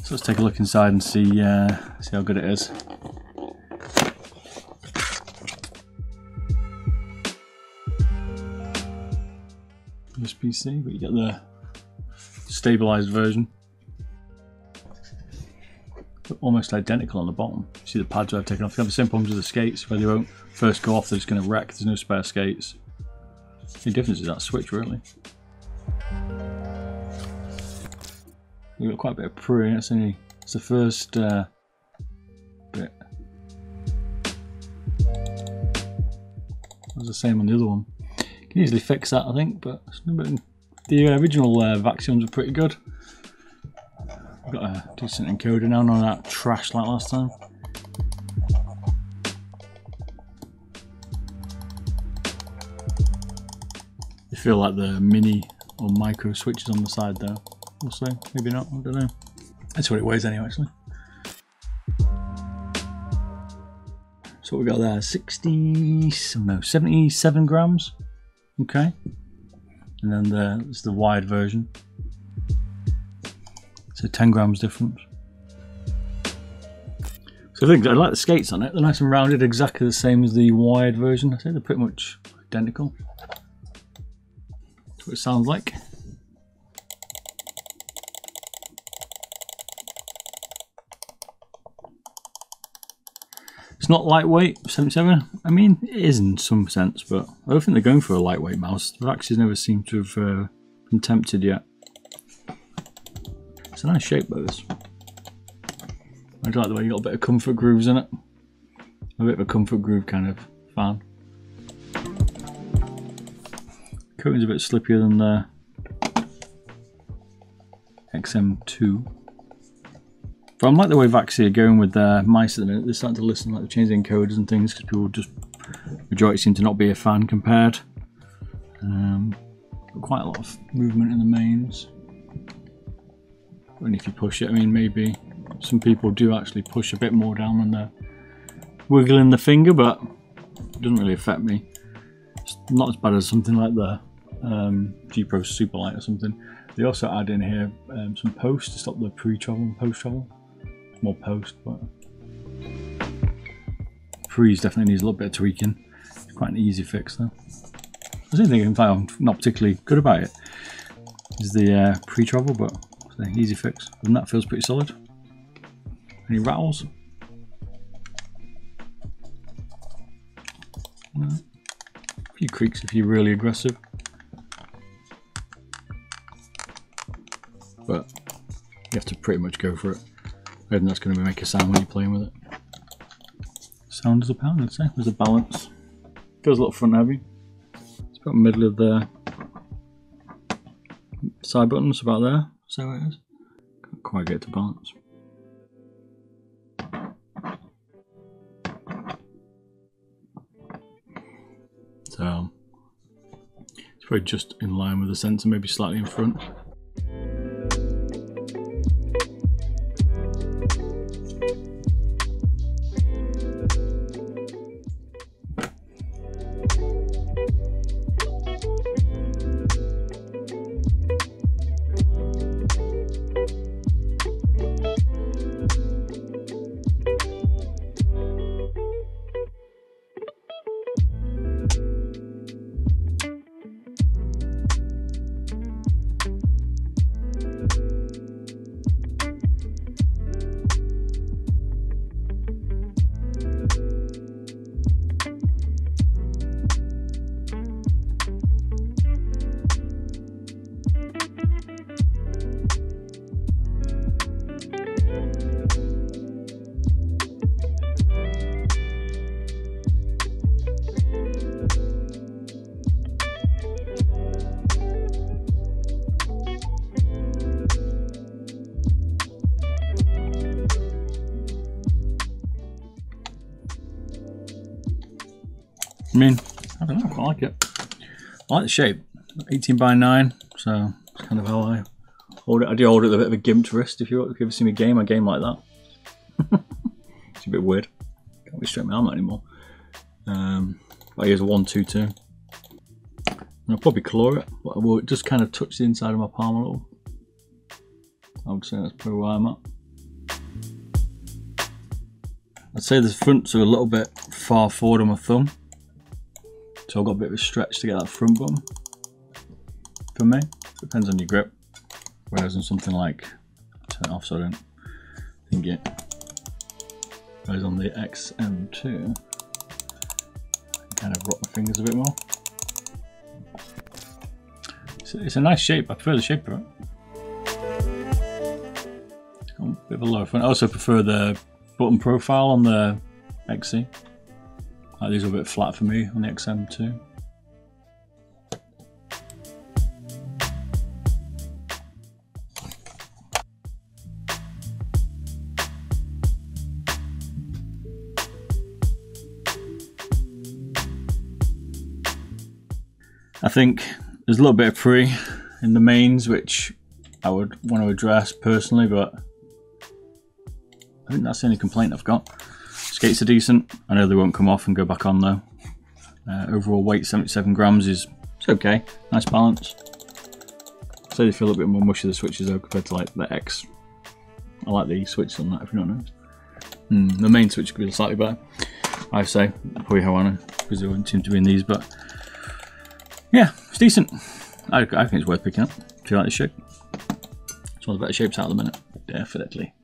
So let's take a look inside and see how good it is. USB-C, but you get the stabilized version. But almost identical on the bottom. See the pads I've taken off. You have the same problems with the skates, where they won't first go off, they're just going to wreck. There's no spare skates. The difference is that switch, really. We've got quite a bit of pre. It's the first bit. It was the same on the other one. You can easily fix that, I think, but the original Vaxioms were pretty good. I've got a decent encoder now, none of that trash like last time. They feel like the mini or micro switches on the side though. We'll see, maybe not, I don't know. That's what it weighs anyway, actually. So what we got there, 77 grams. Okay. And then there's the wired version. So 10 grams difference. So I think I like the skates on it. They're nice and rounded, exactly the same as the wired version. I say they're pretty much identical. That's what it sounds like. It's not lightweight, 77. I mean, it is in some sense, but I don't think they're going for a lightweight mouse. The Vaxios never seem to have been tempted yet. It's a nice shape though, this. I do like the way you got a bit of comfort grooves in it. A bit of a comfort groove kind of fan. Coating's a bit slippier than the XM2. But I like the way Vaxio are going with their mice at the minute. They're starting to listen, like they're changing encoders and things, because people just, majority seem to not be a fan compared. Quite a lot of movement in the mains. And if you push it, I mean, maybe some people do actually push a bit more down when they're wiggling the finger, but it doesn't really affect me. It's not as bad as something like the G Pro Superlight or something. They also add in here some post to stop the pre-travel and post-travel. More post, but pre's definitely needs a little bit of tweaking. It's quite an easy fix though. The only thing I'm not particularly good about it is the pre-travel, but it's an easy fix. And that feels pretty solid. Any rattles? No. A few creaks if you're really aggressive, but you have to pretty much go for it. I think that's going to make a sound when you're playing with it. Sound as a pound, I'd say. There's a balance. Feels a little front heavy. It's about middle of the side buttons, about there. So it is. Can't quite get it to balance. So it's probably just in line with the sensor, maybe slightly in front. I mean, I don't know, I quite like it. I like the shape. 18 by 9, so that's kind of how I hold it. I do hold it with a bit of a gimped wrist. If you've ever seen me game, I game like that. It's a bit weird. Can't be straight my arm out anymore. I use a 1-2-2. And I'll probably claw it, but I will just kind of touch the inside of my palm a little. I would say that's probably where I'm at. I'd say the fronts are a little bit far forward on my thumb, so I've got a bit of a stretch to get that front button. For me, depends on your grip. Whereas on something like, turn it off so I don't think it. Whereas on the XM2, I kind of rock my fingers a bit more. It's a nice shape. I prefer the shape of it. Got a bit of a lower front. I also prefer the button profile on the XC. Like these are a bit flat for me on the XM2. I think there's a little bit of pre in the mains which I would want to address personally, but I think that's the only complaint I've got. Skates are decent. I know they won't come off and go back on though. Overall weight 77 grams is it's okay. Nice balance. I'd say they feel a bit more mushy, the switches though, compared to like the X. I like the switches on that if you don't know. The main switch could be slightly better, I'd say. Probably Hawana, because they wouldn't seem to be in these, but yeah, it's decent. I think it's worth picking up if you like this shape. It's one of the better shapes out at the minute, definitely.